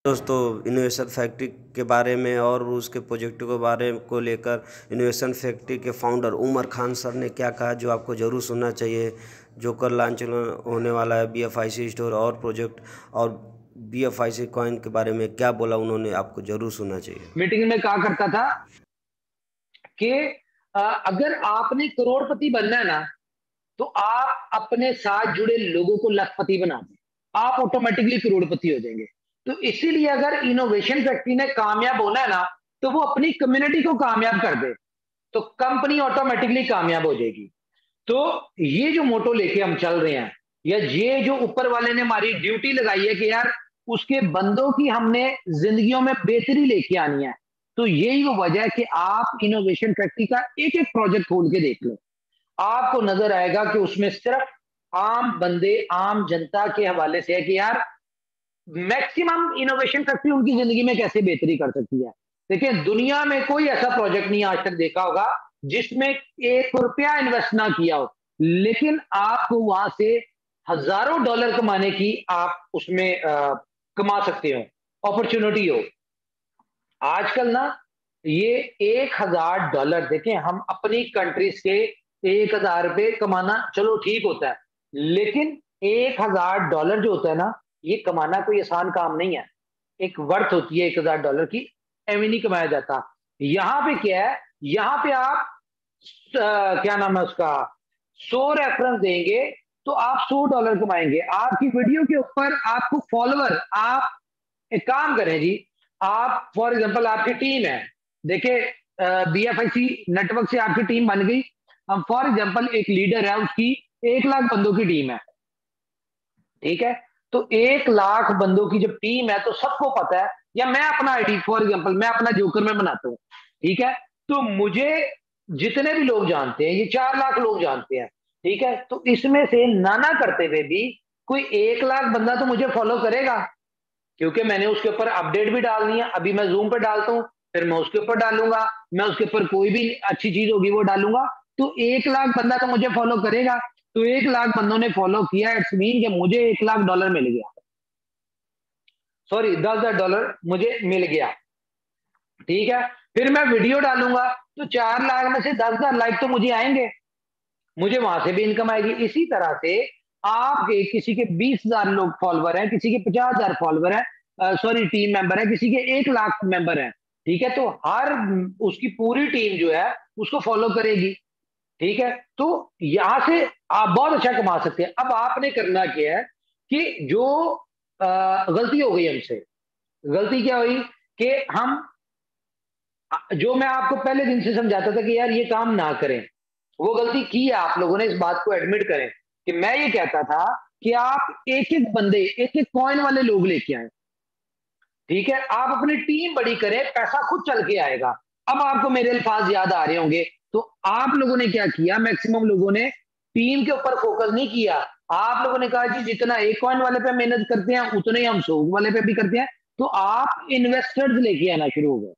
दोस्तों, innovation factory के बारे में और उसके प्रोजेक्ट के बारे को लेकर इनोवेशन फैक्ट्री के फाउंडर उमर खान सर ने क्या कहा जो आपको ज़रूर सुनना चाहिए। जोकर लॉन्च होने वाला है BFIC स्टोर और प्रोजेक्ट और BFIC कॉइन के बारे में क्या बोला उन्होंने, आपको ज़रूर सुनना चाहिए। मीटिंग में कहा करता था कि अगर आपने करोड़पति बनना है ना, तो आप अपने साथ जुड़े लोगों को लखपति बना दें, आप ऑटोमेटिकली करोड़पति हो जाएंगे। तो इसीलिए अगर इनोवेशन फैक्ट्री ने कामयाब होना है ना, तो वो अपनी कम्युनिटी को कामयाब कर दे, तो कंपनी ऑटोमेटिकली कामयाब हो जाएगी। तो ये जो मोटो लेके हम चल रहे हैं, या ये जो ऊपर वाले ने हमारी ड्यूटी लगाई है कि यार उसके बंदों की हमने जिंदगियों में बेहतरी लेके आनी है, तो यही वो वजह है कि आप इनोवेशन फैक्ट्री का एक एक प्रोजेक्ट खोल के देख लो, आपको नजर आएगा कि उसमें सिर्फ आम बंदे, आम जनता के हवाले से है कि यार मैक्सिमम इनोवेशन फैक्ट्री उनकी जिंदगी में कैसे बेहतरी कर सकती है। देखिए, दुनिया में कोई ऐसा प्रोजेक्ट नहीं आज तक देखा होगा जिसमें 1 रुपया इन्वेस्ट ना किया हो, लेकिन आपको वहां से हजारों डॉलर कमाने की आप उसमें कमा सकते हो, अपॉर्चुनिटी हो। आजकल ना ये $1000, देखें हम अपनी कंट्रीज के $1000 कमाना चलो ठीक होता है, लेकिन $1000 जो होता है ना, ये कमाना कोई आसान काम नहीं है। एक वर्थ होती है $1000 की, एवं नहीं कमाया जाता। यहां पे क्या है, यहां पे आप क्या नाम है उसका, 100 रेफरेंस देंगे तो आप $100 कमाएंगे। आपकी वीडियो के ऊपर आपको फॉलोअर, आप एक काम करें जी, आप फॉर एग्जांपल आपकी टीम है, देखिए BFIC नेटवर्क से आपकी टीम बन गई। हम फॉर एग्जांपल एक लीडर है, उसकी 1 लाख बंदों की टीम है, ठीक है। तो 1 लाख बंदों की जब टीम है तो सबको पता है, या मैं अपना आईडी फॉर एग्जांपल मैं अपना जोकर में बनाता हूं, ठीक है। तो मुझे जितने भी लोग जानते हैं, ये 4 लाख लोग जानते हैं, ठीक है। तो इसमें से नाना करते हुए भी कोई 1 लाख बंदा तो मुझे फॉलो करेगा, क्योंकि मैंने उसके ऊपर अपडेट भी डालनी है। अभी मैं जूम पे डालता हूँ, फिर मैं उसके ऊपर डालूंगा, मैं उसके ऊपर कोई भी अच्छी चीज होगी वो डालूंगा, तो 1 लाख बंदा तो मुझे फॉलो करेगा। तो 1 लाख बंदों ने फॉलो किया, इट्स मीन कि मुझे $1 लाख मिल गया, सॉरी $10,000 मुझे मिल गया, ठीक है। फिर मैं वीडियो डालूंगा तो 4 लाख में से 10,000 लाइक तो मुझे आएंगे, मुझे वहां से भी इनकम आएगी। इसी तरह से आपके किसी के 20,000 लोग फॉलोवर हैं, किसी के 50,000 फॉलोवर है, सॉरी टीम मेंबर है, किसी के 1 लाख मेंबर है, ठीक है। तो हर उसकी पूरी टीम जो है उसको फॉलो करेगी, ठीक है। तो यहां से आप बहुत अच्छा कमा सकते हैं। अब आपने करना क्या है कि जो गलती हो गई हमसे, गलती क्या हुई कि हम, जो मैं आपको पहले दिन से समझाता था कि यार ये काम ना करें, वो गलती की है आप लोगों ने, इस बात को एडमिट करें कि मैं ये कहता था कि आप एक एक बंदे, एक एक कॉइन वाले लोग लेके आए, ठीक है। आप अपनी टीम बड़ी करें, पैसा खुद चल के आएगा। अब आपको मेरे अल्फाज याद आ रहे होंगे, तो आप लोगों ने क्या किया, मैक्सिमम लोगों ने टीम के ऊपर फोकस नहीं किया। आप लोगों ने कहा कि जितना एक कॉइन वाले पे मेहनत करते हैं उतने ही हम 100 वाले पे भी करते हैं। तो आप इन्वेस्टर्स लेके आना शुरू हो गए,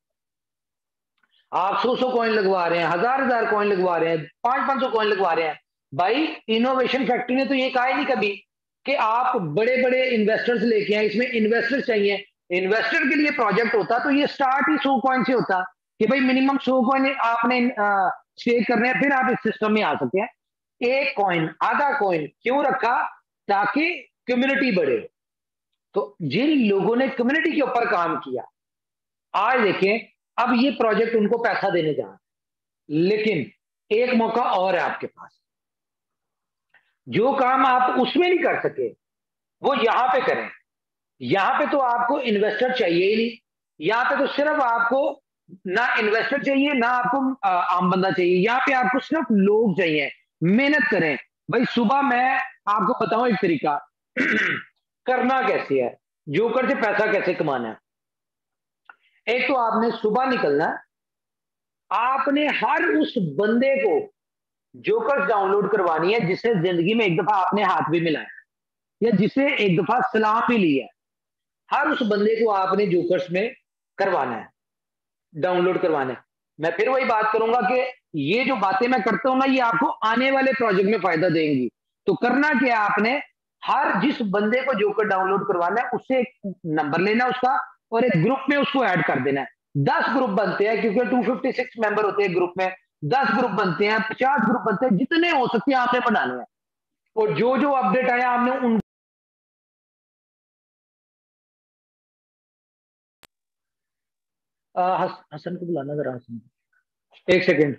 आप 100 कॉइन लगवा रहे हैं, 1,000 कॉइन लगवा रहे हैं, 500 कॉइन लगवा रहे हैं। भाई इनोवेशन फैक्ट्री ने तो ये कहा ही नहीं कभी कि आप बड़े बड़े इन्वेस्टर्स लेके आए, इसमें इन्वेस्टर्स चाहिए। इन्वेस्टर के लिए प्रोजेक्ट होता तो ये स्टार्ट ही 100 कॉइन से होता कि भाई मिनिमम 100 कॉइन आपने स्टेक करने हैं, फिर आप इस सिस्टम में आ सकते हैं। 1 कॉइन, आधा कॉइन क्यों रखा, ताकि कम्युनिटी बढ़े। तो जिन लोगों ने कम्युनिटी के ऊपर काम किया, आज देखें अब ये प्रोजेक्ट उनको पैसा देने जा रहा है, लेकिन एक मौका और है आपके पास, जो काम आप उसमें नहीं कर सके वो यहां पे करें। यहां पे तो आपको इन्वेस्टर चाहिए ही नहीं, यहां पे तो सिर्फ आपको ना इन्वेस्टर चाहिए ना आपको आम बंदा चाहिए, यहां पे आपको सिर्फ लोग चाहिए। मेहनत करें भाई। सुबह मैं आपको बताऊं एक तरीका करना कैसे है, जोकर से पैसा कैसे कमाना है। एक तो आपने सुबह निकलना, आपने हर उस बंदे को जोकर्स डाउनलोड करवानी है जिसे जिंदगी में एक दफा आपने हाथ भी मिलाया, या जिसे एक दफा सलाम भी ली है। हर उस बंदे को आपने जोकर्स में करवाना है, डाउनलोड करवाना है। मैं फिर वही बात करूंगा कि ये जो बातें मैं करता हूं ना, ये आपको आने वाले प्रोजेक्ट में फायदा देंगी। तो करना क्या है, आपने हर जिस बंदे को जोकर डाउनलोड करवाना है उससे एक नंबर लेना उसका, और एक ग्रुप में उसको ऐड कर देना है। 10 ग्रुप बनते हैं, क्योंकि 256 मेंबर होते हैं ग्रुप में, 10 ग्रुप बनते हैं, 50 ग्रुप बनते हैं, जितने हो सकते हैं आपने बनाने हैं। और जो जो अपडेट आया आपने उन हसन को बुलाना जरा, हसन, एक सेकेंड।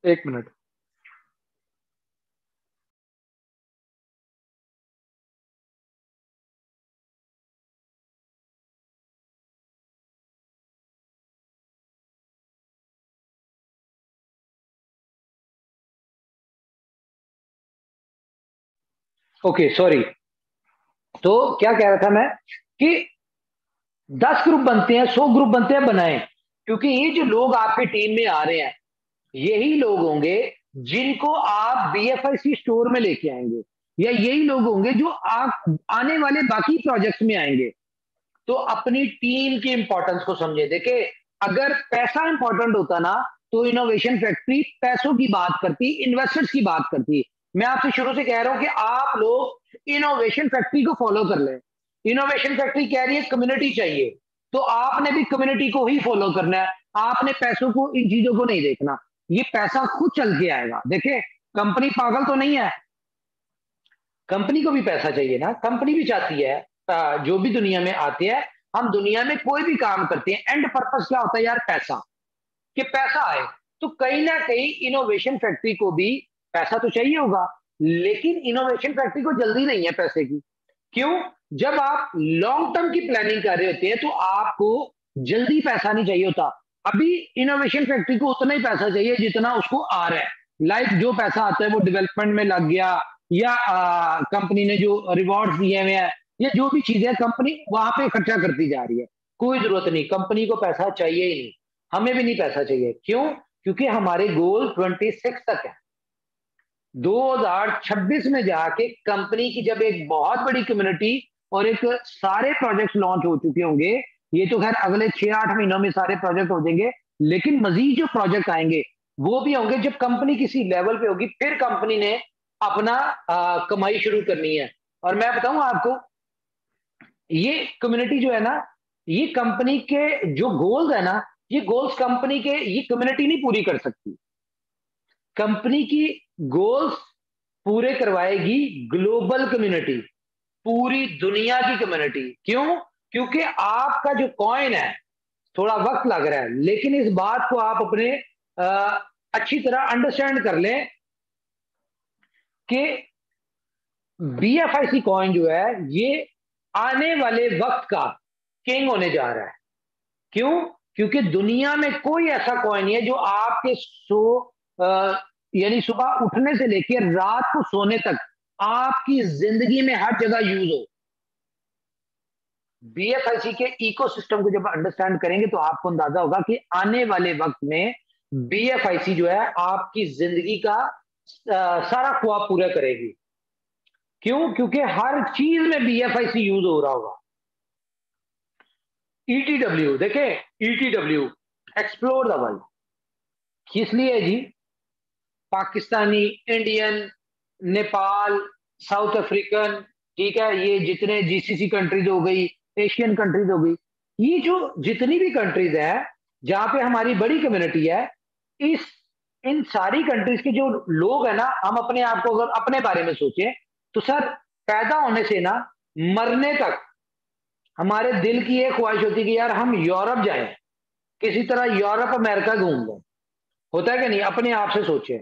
एक मिनट। Okay sorry. तो क्या कह रहा था मैं कि 10 ग्रुप बनते हैं, 100 ग्रुप बनते हैं, बनाए। क्योंकि ये जो लोग आपके टीम में आ रहे हैं, यही लोग होंगे जिनको आप बीएफआईसी स्टोर में लेके आएंगे, या यही लोग होंगे जो आप आने वाले बाकी प्रोजेक्ट्स में आएंगे। तो अपनी टीम की इंपॉर्टेंस को समझे। देखिए, अगर पैसा इंपॉर्टेंट होता ना, तो इनोवेशन फैक्ट्री पैसों की बात करती, इन्वेस्टर्स की बात करती। मैं आपसे शुरू से कह रहा हूं कि आप लोग इनोवेशन फैक्ट्री को फॉलो कर लें। इनोवेशन फैक्ट्री कह रही है कम्युनिटी चाहिए, तो आपने भी कम्युनिटी को ही फॉलो करना है। आपने पैसों को, इन चीजों को नहीं देखना। ये पैसा खुद चल के आएगा। देखिए, कंपनी पागल तो नहीं है, कंपनी को भी पैसा चाहिए ना। कंपनी भी चाहती है, जो भी दुनिया में आते हैं, हम दुनिया में कोई भी काम करते हैं, एंड पर्पस क्या होता है यार? पैसा, कि पैसा आए। तो कहीं ना कहीं इनोवेशन फैक्ट्री को भी पैसा तो चाहिए होगा, लेकिन इनोवेशन फैक्ट्री को जल्दी नहीं है पैसे की। क्यों? जब आप लॉन्ग टर्म की प्लानिंग कर रहे होते हैं, तो आपको जल्दी पैसा नहीं चाहिए होता। अभी इनोवेशन फैक्ट्री को उतना ही पैसा चाहिए जितना उसको आ रहा है। लाइक जो पैसा आता है वो डेवलपमेंट में लग गया, या कंपनी ने जो रिवॉर्ड दिए हुए हैं, या जो भी चीजें कंपनी वहां पे खर्चा करती जा रही है। कोई जरूरत नहीं, कंपनी को पैसा चाहिए ही नहीं, हमें भी नहीं पैसा चाहिए। क्यों? क्योंकि हमारे गोल 26 तक है। 2026 में जाके कंपनी की जब एक बहुत बड़ी कम्युनिटी और एक सारे प्रोजेक्ट लॉन्च हो चुके होंगे, ये तो खैर अगले 6-8 महीनों में सारे प्रोजेक्ट हो जाएंगे, लेकिन मजीद जो प्रोजेक्ट आएंगे वो भी होंगे जब कंपनी किसी लेवल पे होगी, फिर कंपनी ने अपना कमाई शुरू करनी है। और मैं बताऊं आपको, ये कम्युनिटी जो है ना, ये कंपनी के जो गोल्स है ना, ये गोल्स कंपनी के, ये कम्युनिटी नहीं पूरी कर सकती। कंपनी की गोल्स पूरे करवाएगी ग्लोबल कम्युनिटी, पूरी दुनिया की कम्युनिटी। क्यों? क्योंकि आपका जो कॉइन है, थोड़ा वक्त लग रहा है, लेकिन इस बात को आप अपने अच्छी तरह अंडरस्टैंड कर लें कि बीएफआईसी कॉइन जो है, ये आने वाले वक्त का किंग होने जा रहा है। क्यों? क्योंकि दुनिया में कोई ऐसा कॉइन नहीं है जो आपके यानी सुबह उठने से लेकर रात को सोने तक आपकी जिंदगी में हर जगह यूज हो। बीएफआईसी के इकोसिस्टम को जब अंडरस्टैंड करेंगे, तो आपको अंदाजा होगा कि आने वाले वक्त में बीएफआईसी जो है आपकी जिंदगी का सारा ख्वाब पूरा करेगी। क्यों? क्योंकि हर चीज में बीएफआईसी यूज हो रहा होगा। ईटीडब्ल्यू देखे, ईटीडब्ल्यू एक्सप्लोर द वर्ल्ड, किस लिए जी? Pakistani, Indian, Nepal, South African, ठीक है, ये जितने जीसीसी कंट्रीज हो गई, एशियन कंट्रीज हो गई, ये जो जितनी भी कंट्रीज है जहां पे हमारी बड़ी कम्युनिटी है, इस इन सारी कंट्रीज के जो लोग है ना, हम अपने आप को अगर अपने बारे में सोचें, तो सर, पैदा होने से ना मरने तक हमारे दिल की एक ख्वाहिश होती है कि यार हम यूरोप जाएं, किसी तरह यूरोप अमेरिका घूम लें। होता है कि नहीं? अपने आप से सोचें।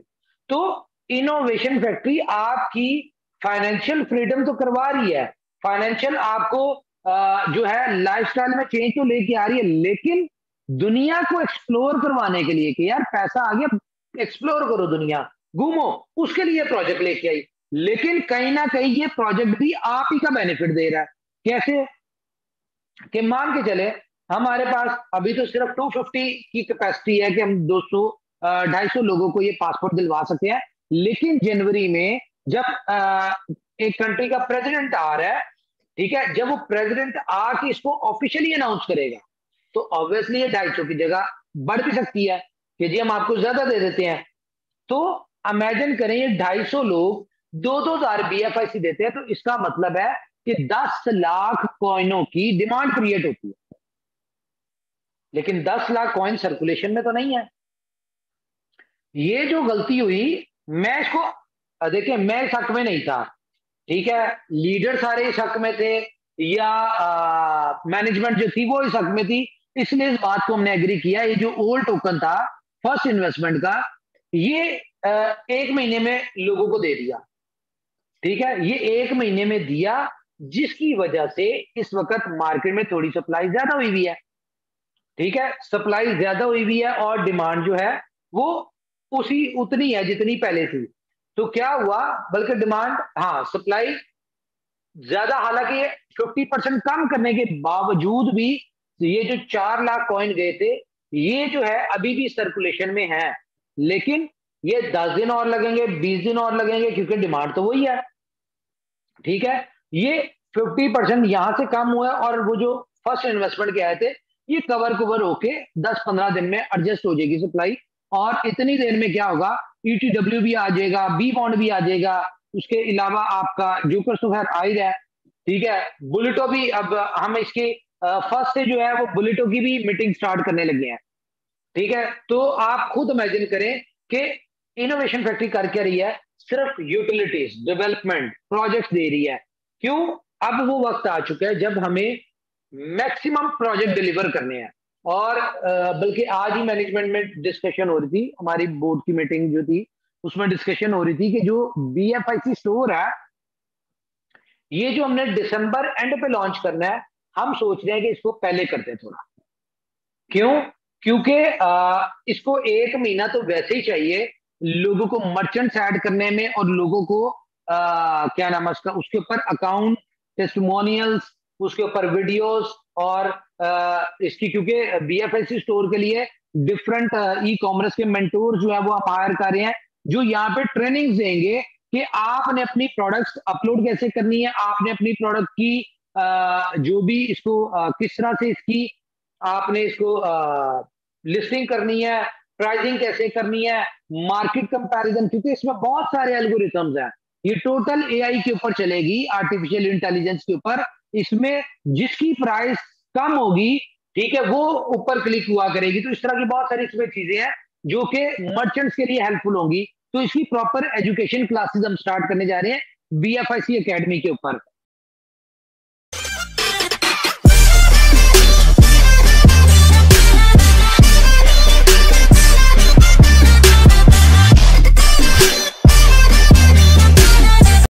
तो इनोवेशन फैक्ट्री आपकी फाइनेंशियल फ्रीडम तो करवा रही है, फाइनेंशियल आपको जो है लाइफस्टाइल में चेंज तो लेके आ रही है, लेकिन दुनिया को एक्सप्लोर करवाने के लिए कि यार पैसा आ गया, एक्सप्लोर करो, दुनिया घूमो, उसके लिए प्रोजेक्ट लेके आई। लेकिन कहीं ना कहीं ये प्रोजेक्ट भी आप ही का बेनिफिट दे रहा है। कैसे? कि मान के चले हमारे पास अभी तो सिर्फ 250 की कैपेसिटी है कि हम 200 250 लोगों को ये पासपोर्ट दिलवा सकते हैं। लेकिन जनवरी में जब एक कंट्री का प्रेसिडेंट आ रहा है, ठीक है, जब वो प्रेसिडेंट आके इसको ऑफिशियली अनाउंस करेगा, तो ऑब्वियसली ये 250 की जगह बढ़ भी सकती है कि जी हम आपको ज्यादा दे देते हैं। तो इमेजिन करें ये 250 लोग 2,000 BFIC देते हैं, तो इसका मतलब है कि 10 लाख कॉइनों की डिमांड क्रिएट होती है, लेकिन 10 लाख कॉइन सर्कुलेशन में तो नहीं है। ये जो गलती हुई, मैं इसको देखिए, मैं इस हक में नहीं था, ठीक है, लीडर सारे इस हक में थे, या मैनेजमेंट जो थी वो इस हक में थी, इसलिए इस बात को हमने एग्री किया। ये जो ओल्ड टोकन था फर्स्ट इन्वेस्टमेंट का, ये 1 महीने में लोगों को दे दिया, ठीक है, ये 1 महीने में दिया, जिसकी वजह से इस वक्त मार्केट में थोड़ी सप्लाई ज्यादा हुई हुई है, ठीक है, सप्लाई ज्यादा हुई हुई है और डिमांड जो है वो उतनी है जितनी पहले थी। तो क्या हुआ, बल्कि डिमांड, हाँ, सप्लाई ज्यादा, हालांकि 50% कम करने के बावजूद भी ये जो 4 लाख कॉइन गए थे, ये जो है अभी भी सर्कुलेशन में है, लेकिन ये 10 दिन और लगेंगे, 20 दिन और लगेंगे, क्योंकि डिमांड तो वही है, ठीक है। ये 50% यहां से कम हुआ, और वो जो फर्स्ट इन्वेस्टमेंट के आए थे, ये कवर होके 10-15 दिन में एडजस्ट हो जाएगी सप्लाई, और इतनी देर में क्या होगा, ETW भी आ जाएगा, बी बॉन्ड भी आ जाएगा, उसके अलावा आपका जोकर तो खैर आ ही रहा है, ठीक है, बुलेटो भी, अब हम इसकी फर्स्ट से जो है वो बुलेटो की भी मीटिंग स्टार्ट करने लगे हैं, ठीक है। तो आप खुद इमेजिन करें कि इनोवेशन फैक्ट्री कर क्या रही है, सिर्फ यूटिलिटीज डेवलपमेंट प्रोजेक्ट्स दे रही है। क्यों? अब वो वक्त आ चुका है जब हमें मैक्सिमम प्रोजेक्ट डिलीवर करने हैं, और बल्कि आज ही मैनेजमेंट में डिस्कशन हो रही थी, हमारी बोर्ड की मीटिंग जो थी उसमें डिस्कशन हो रही थी कि जो BFIC स्टोर है, ये जो हमने दिसंबर एंड पे लॉन्च करना है, हम सोच रहे हैं कि इसको पहले करते हैं थोड़ा। क्यों? क्योंकि इसको 1 महीना तो वैसे ही चाहिए लोगों को मर्चेंट्स ऐड करने में, और लोगों को क्या नाम है उसका, उसके ऊपर अकाउंट टेस्टिमोनियल्स, उसके ऊपर वीडियोस, और इसकी, क्योंकि BFIC स्टोर के लिए डिफरेंट ई-कॉमर्स के मेंटोर जो है वो हम हायर कर रहे हैं, जो यहाँ पे ट्रेनिंग देंगे कि आपने अपनी प्रोडक्ट्स अपलोड कैसे करनी है, आपने अपनी प्रोडक्ट की जो भी इसको किस तरह से इसकी आपने इसको लिस्टिंग करनी है, प्राइसिंग कैसे करनी है, मार्केट कंपैरिजन, क्योंकि इसमें बहुत सारे एल्गोरिथम्स हैं। ये टोटल AI के ऊपर चलेगी, आर्टिफिशियल इंटेलिजेंस के ऊपर। इसमें जिसकी प्राइस कम होगी, ठीक है, वो ऊपर क्लिक हुआ करेगी। तो इस तरह की बहुत सारी इसमें चीजें हैं जो कि मर्चेंट्स के लिए हेल्पफुल होंगी। तो इसकी प्रॉपर एजुकेशन क्लासेस हम स्टार्ट करने जा रहे हैं BFIC एकेडमी के ऊपर।